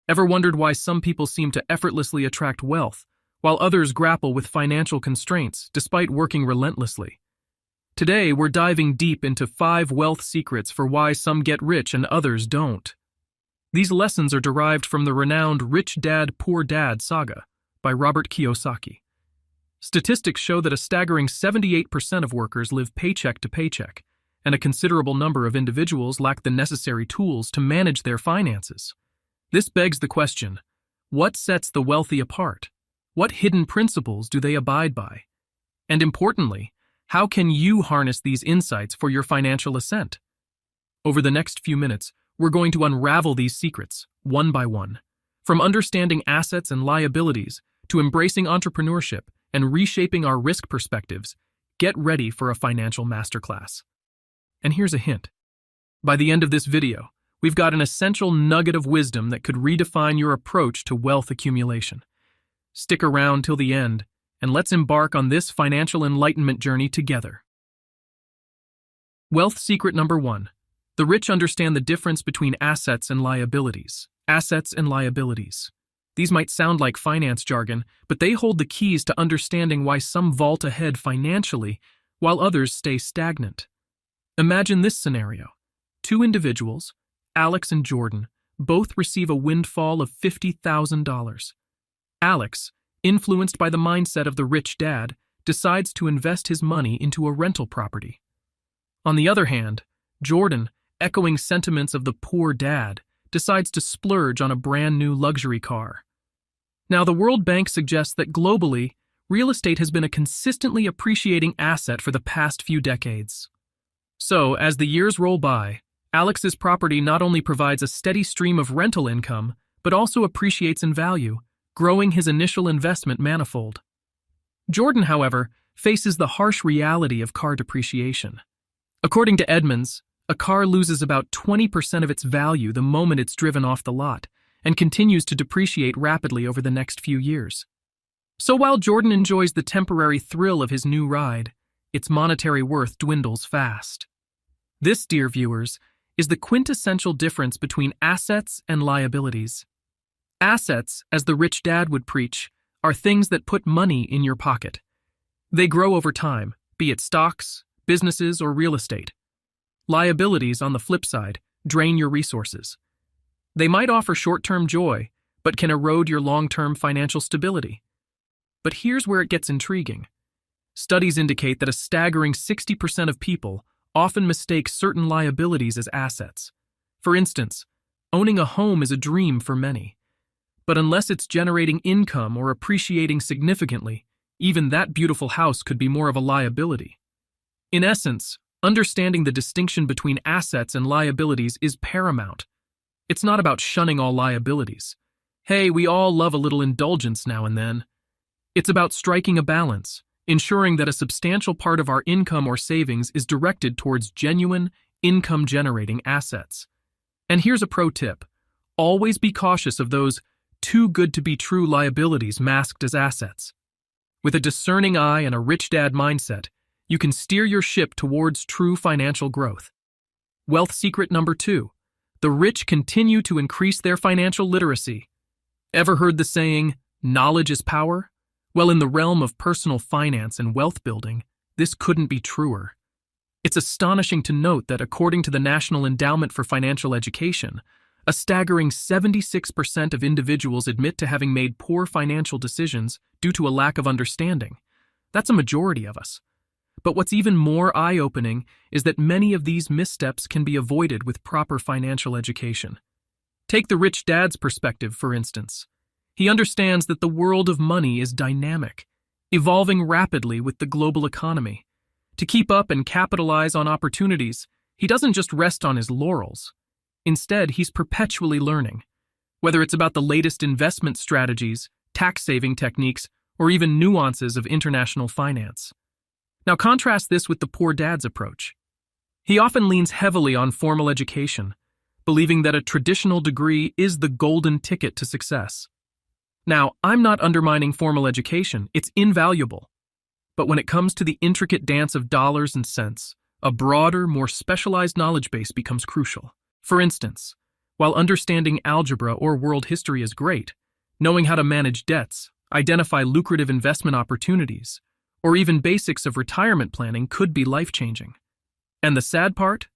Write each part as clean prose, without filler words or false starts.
Ever wondered why some people seem to effortlessly attract wealth, while others grapple with financial constraints despite working relentlessly? Today, we're diving deep into 5 wealth secrets for why some get rich and others don't. These lessons are derived from the renowned Rich Dad, Poor Dad saga by Robert Kiyosaki. Statistics show that a staggering 78% of workers live paycheck to paycheck, and a considerable number of individuals lack the necessary tools to manage their finances. This begs the question, what sets the wealthy apart? What hidden principles do they abide by? And importantly, how can you harness these insights for your financial ascent? Over the next few minutes, we're going to unravel these secrets, one by one. From understanding assets and liabilities to embracing entrepreneurship and reshaping our risk perspectives, get ready for a financial masterclass. And here's a hint. By the end of this video, we've got an essential nugget of wisdom that could redefine your approach to wealth accumulation. Stick around till the end, and let's embark on this financial enlightenment journey together. Wealth secret number 1. The rich understand the difference between assets and liabilities. Assets and liabilities. These might sound like finance jargon, but they hold the keys to understanding why some vault ahead financially while others stay stagnant. Imagine this scenario. 2 individuals, Alex and Jordan, both receive a windfall of $50,000. Alex, influenced by the mindset of the rich dad, decides to invest his money into a rental property. On the other hand, Jordan, echoing sentiments of the poor dad, decides to splurge on a brand new luxury car. Now, the World Bank suggests that globally, real estate has been a consistently appreciating asset for the past few decades. So, as the years roll by, Alex's property not only provides a steady stream of rental income, but also appreciates in value, growing his initial investment manifold. Jordan, however, faces the harsh reality of car depreciation. According to Edmunds, a car loses about 20% of its value the moment it's driven off the lot, and continues to depreciate rapidly over the next few years. So while Jordan enjoys the temporary thrill of his new ride, its monetary worth dwindles fast. This, dear viewers, is the quintessential difference between assets and liabilities. Assets, as the rich dad would preach, are things that put money in your pocket. They grow over time, be it stocks, businesses, or real estate. Liabilities, on the flip side, drain your resources. They might offer short-term joy, but can erode your long-term financial stability. But here's where it gets intriguing. Studies indicate that a staggering 60% of people often mistake certain liabilities as assets. For instance, owning a home is a dream for many. But unless it's generating income or appreciating significantly, even that beautiful house could be more of a liability. In essence, understanding the distinction between assets and liabilities is paramount. It's not about shunning all liabilities. Hey, we all love a little indulgence now and then. It's about striking a balance, ensuring that a substantial part of our income or savings is directed towards genuine, income-generating assets. And here's a pro tip. Always be cautious of those too-good-to-be-true liabilities masked as assets. With a discerning eye and a rich dad mindset, you can steer your ship towards true financial growth. Wealth secret number 2. The rich continue to increase their financial literacy. Ever heard the saying, knowledge is power? Well, in the realm of personal finance and wealth building, this couldn't be truer. It's astonishing to note that according to the National Endowment for Financial Education, a staggering 76% of individuals admit to having made poor financial decisions due to a lack of understanding. That's a majority of us. But what's even more eye-opening is that many of these missteps can be avoided with proper financial education. Take the rich dad's perspective, for instance. He understands that the world of money is dynamic, evolving rapidly with the global economy. To keep up and capitalize on opportunities, he doesn't just rest on his laurels. Instead, he's perpetually learning, whether it's about the latest investment strategies, tax-saving techniques, or even nuances of international finance. Now contrast this with the poor dad's approach. He often leans heavily on formal education, believing that a traditional degree is the golden ticket to success. Now, I'm not undermining formal education, it's invaluable. But when it comes to the intricate dance of dollars and cents, a broader, more specialized knowledge base becomes crucial. For instance, While understanding algebra or world history is great, knowing how to manage debts, identify lucrative investment opportunities, or even basics of retirement planning could be life-changing. And the sad part?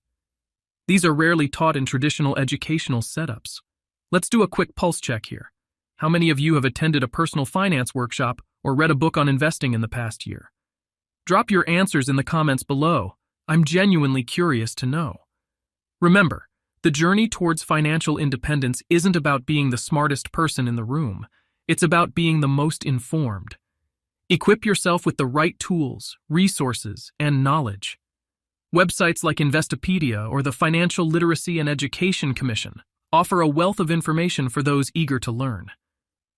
These are rarely taught in traditional educational setups. Let's do a quick pulse check here. How many of you have attended a personal finance workshop or read a book on investing in the past year? Drop your answers in the comments below. I'm genuinely curious to know. Remember, the journey towards financial independence isn't about being the smartest person in the room. It's about being the most informed. Equip yourself with the right tools, resources, and knowledge. Websites like Investopedia or the Financial Literacy and Education Commission offer a wealth of information for those eager to learn.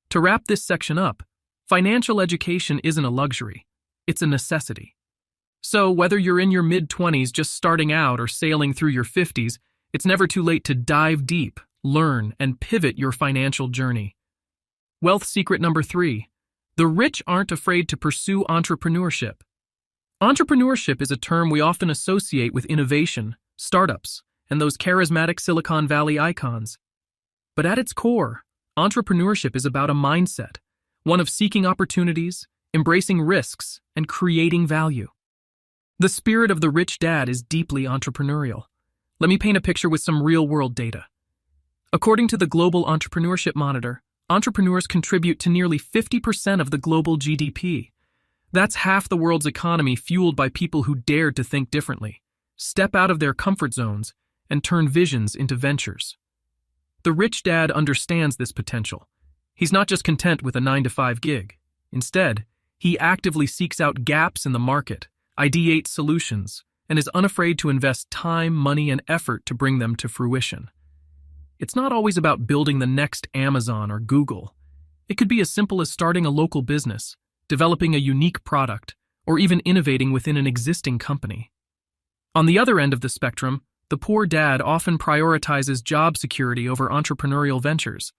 To wrap this section up, financial education isn't a luxury, it's a necessity. So whether you're in your mid-20s just starting out or sailing through your 50s, it's never too late to dive deep, learn, and pivot your financial journey. Wealth secret number 3. The rich aren't afraid to pursue entrepreneurship. Entrepreneurship is a term we often associate with innovation, startups, and those charismatic Silicon Valley icons. But at its core, entrepreneurship is about a mindset, one of seeking opportunities, embracing risks, and creating value. The spirit of the rich dad is deeply entrepreneurial. Let me paint a picture with some real-world data. According to the Global Entrepreneurship Monitor, entrepreneurs contribute to nearly 50% of the global GDP. That's half the world's economy fueled by people who dared to think differently, step out of their comfort zones, and turn visions into ventures. The rich dad understands this potential. He's not just content with a 9-to-5 gig. Instead, he actively seeks out gaps in the market, ideates solutions, and is unafraid to invest time, money, and effort to bring them to fruition. It's not always about building the next Amazon or Google. It could be as simple as starting a local business, developing a unique product, or even innovating within an existing company. On the other end of the spectrum, the poor dad often prioritizes job security over entrepreneurial ventures.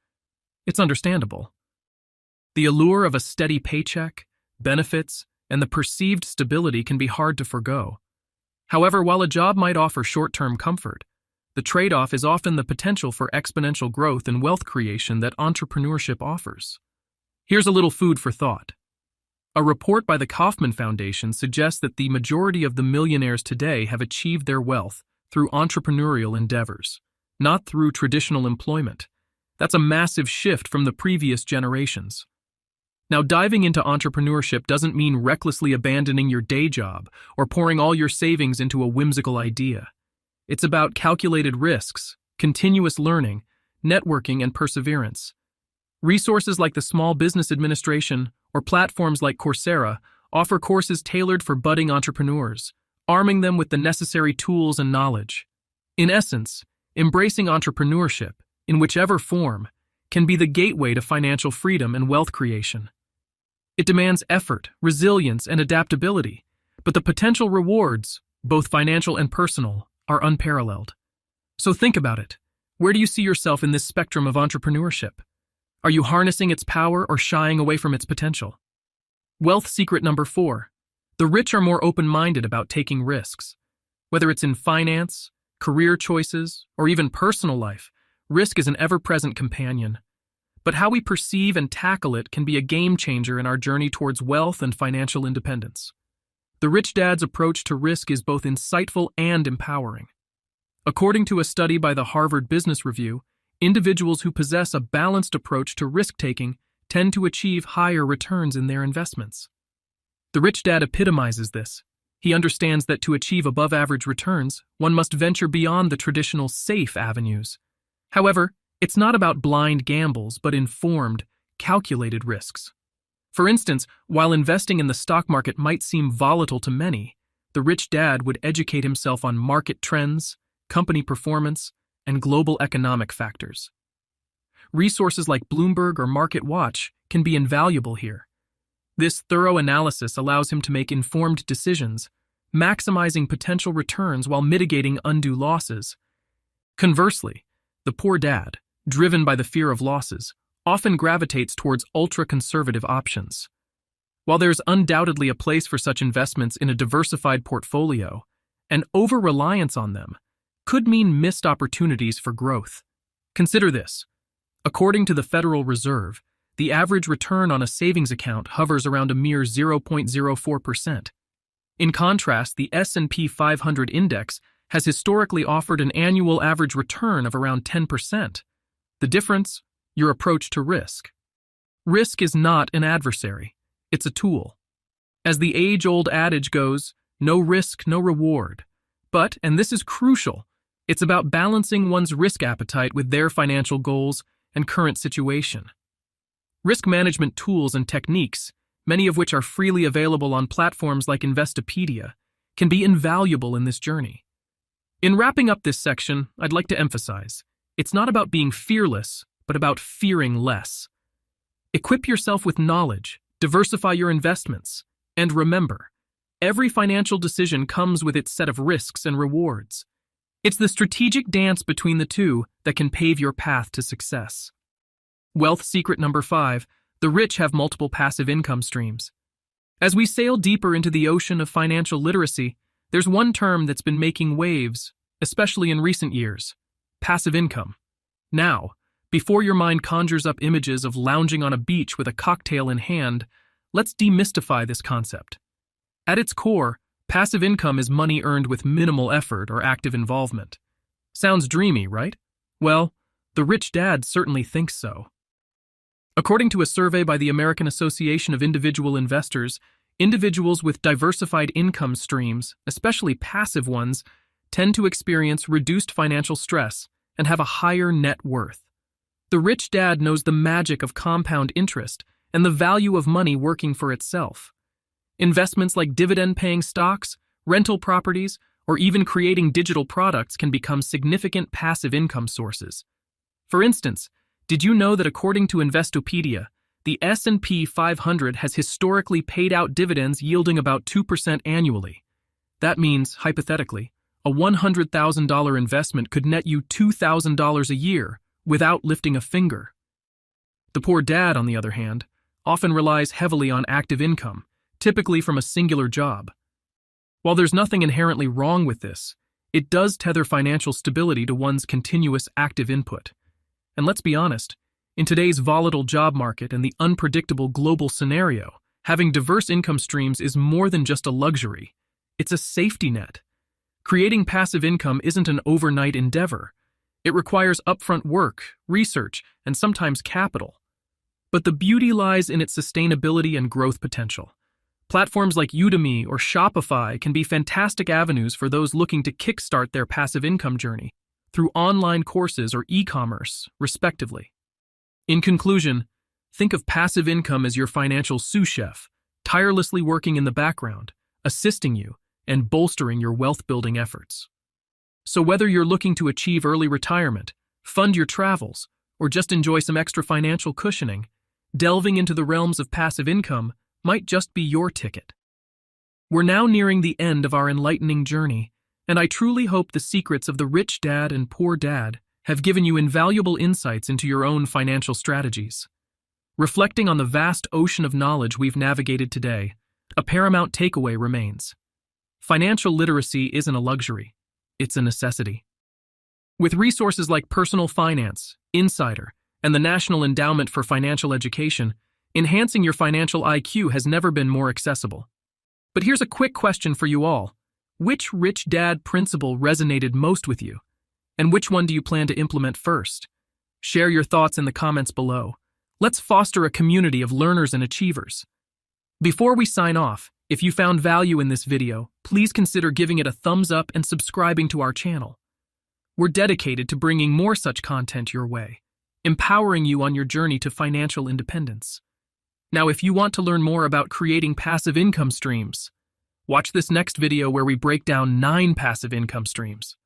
It's understandable. The allure of a steady paycheck, benefits, and the perceived stability can be hard to forgo. However, while a job might offer short-term comfort, the trade-off is often the potential for exponential growth and wealth creation that entrepreneurship offers. Here's a little food for thought. A report by the Kauffman Foundation suggests that the majority of the millionaires today have achieved their wealth through entrepreneurial endeavors, not through traditional employment. That's a massive shift from the previous generations. Now, diving into entrepreneurship doesn't mean recklessly abandoning your day job or pouring all your savings into a whimsical idea. It's about calculated risks, continuous learning, networking, and perseverance. Resources like the Small Business Administration or platforms like Coursera offer courses tailored for budding entrepreneurs, arming them with the necessary tools and knowledge. In essence, embracing entrepreneurship, in whichever form, can be the gateway to financial freedom and wealth creation. It demands effort, resilience, and adaptability, but the potential rewards, both financial and personal, are unparalleled. So think about it. Where do you see yourself in this spectrum of entrepreneurship? Are you harnessing its power or shying away from its potential? Wealth secret number 4. The rich are more open-minded about taking risks. Whether it's in finance, career choices, or even personal life, risk is an ever-present companion. But how we perceive and tackle it can be a game-changer in our journey towards wealth and financial independence. The rich dad's approach to risk is both insightful and empowering. According to a study by the Harvard Business Review, individuals who possess a balanced approach to risk-taking tend to achieve higher returns in their investments. The rich dad epitomizes this. He understands that to achieve above-average returns, one must venture beyond the traditional safe avenues. However, it's not about blind gambles, but informed, calculated risks. For instance, while investing in the stock market might seem volatile to many, the rich dad would educate himself on market trends, company performance, and global economic factors. Resources like Bloomberg or MarketWatch can be invaluable here. This thorough analysis allows him to make informed decisions, maximizing potential returns while mitigating undue losses. Conversely, the poor dad, driven by the fear of losses, often gravitates towards ultra-conservative options. While there's undoubtedly a place for such investments in a diversified portfolio, an over-reliance on them could mean missed opportunities for growth. Consider this. According to the Federal Reserve, the average return on a savings account hovers around a mere 0.04%. In contrast, the S&P 500 index has historically offered an annual average return of around 10%. The difference? Your approach to risk. Risk is not an adversary. It's a tool. As the age-old adage goes, no risk, no reward. But, and this is crucial, it's about balancing one's risk appetite with their financial goals and current situation. Risk management tools and techniques, many of which are freely available on platforms like Investopedia, can be invaluable in this journey. In wrapping up this section, I'd like to emphasize, it's not about being fearless, but about fearing less. Equip yourself with knowledge, diversify your investments, and remember, every financial decision comes with its set of risks and rewards. It's the strategic dance between the two that can pave your path to success. Wealth secret number 5, the rich have multiple passive income streams. As we sail deeper into the ocean of financial literacy, there's one term that's been making waves, especially in recent years: passive income. Now, before your mind conjures up images of lounging on a beach with a cocktail in hand, let's demystify this concept. At its core, passive income is money earned with minimal effort or active involvement. Sounds dreamy, right? Well, the rich dad certainly thinks so. According to a survey by the American Association of Individual Investors, individuals with diversified income streams, especially passive ones, tend to experience reduced financial stress and have a higher net worth. The rich dad knows the magic of compound interest and the value of money working for itself. Investments like dividend-paying stocks, rental properties, or even creating digital products can become significant passive income sources. For instance, did you know that according to Investopedia, the S&P 500 has historically paid out dividends yielding about 2% annually? That means, hypothetically, a $100,000 investment could net you $2,000 a year without lifting a finger. The poor dad, on the other hand, often relies heavily on active income, typically from a singular job. While there's nothing inherently wrong with this, it does tether financial stability to one's continuous active input. And let's be honest, in today's volatile job market and the unpredictable global scenario, having diverse income streams is more than just a luxury. It's a safety net. Creating passive income isn't an overnight endeavor. It requires upfront work, research, and sometimes capital. But the beauty lies in its sustainability and growth potential. Platforms like Udemy or Shopify can be fantastic avenues for those looking to kickstart their passive income journey through online courses or e-commerce, respectively. In conclusion, think of passive income as your financial sous chef, tirelessly working in the background, assisting you, and bolstering your wealth-building efforts. So whether you're looking to achieve early retirement, fund your travels, or just enjoy some extra financial cushioning, delving into the realms of passive income might just be your ticket. We're now nearing the end of our enlightening journey, and I truly hope the secrets of the rich dad and poor dad have given you invaluable insights into your own financial strategies. Reflecting on the vast ocean of knowledge we've navigated today, a paramount takeaway remains. Financial literacy isn't a luxury, it's a necessity. With resources like Personal Finance, Insider, and the National Endowment for Financial Education, enhancing your financial IQ has never been more accessible. But here's a quick question for you all. Which rich dad principle resonated most with you? And which one do you plan to implement first? Share your thoughts in the comments below. Let's foster a community of learners and achievers. Before we sign off, if you found value in this video, please consider giving it a thumbs up and subscribing to our channel. We're dedicated to bringing more such content your way, empowering you on your journey to financial independence. Now, if you want to learn more about creating passive income streams, watch this next video where we break down 9 passive income streams.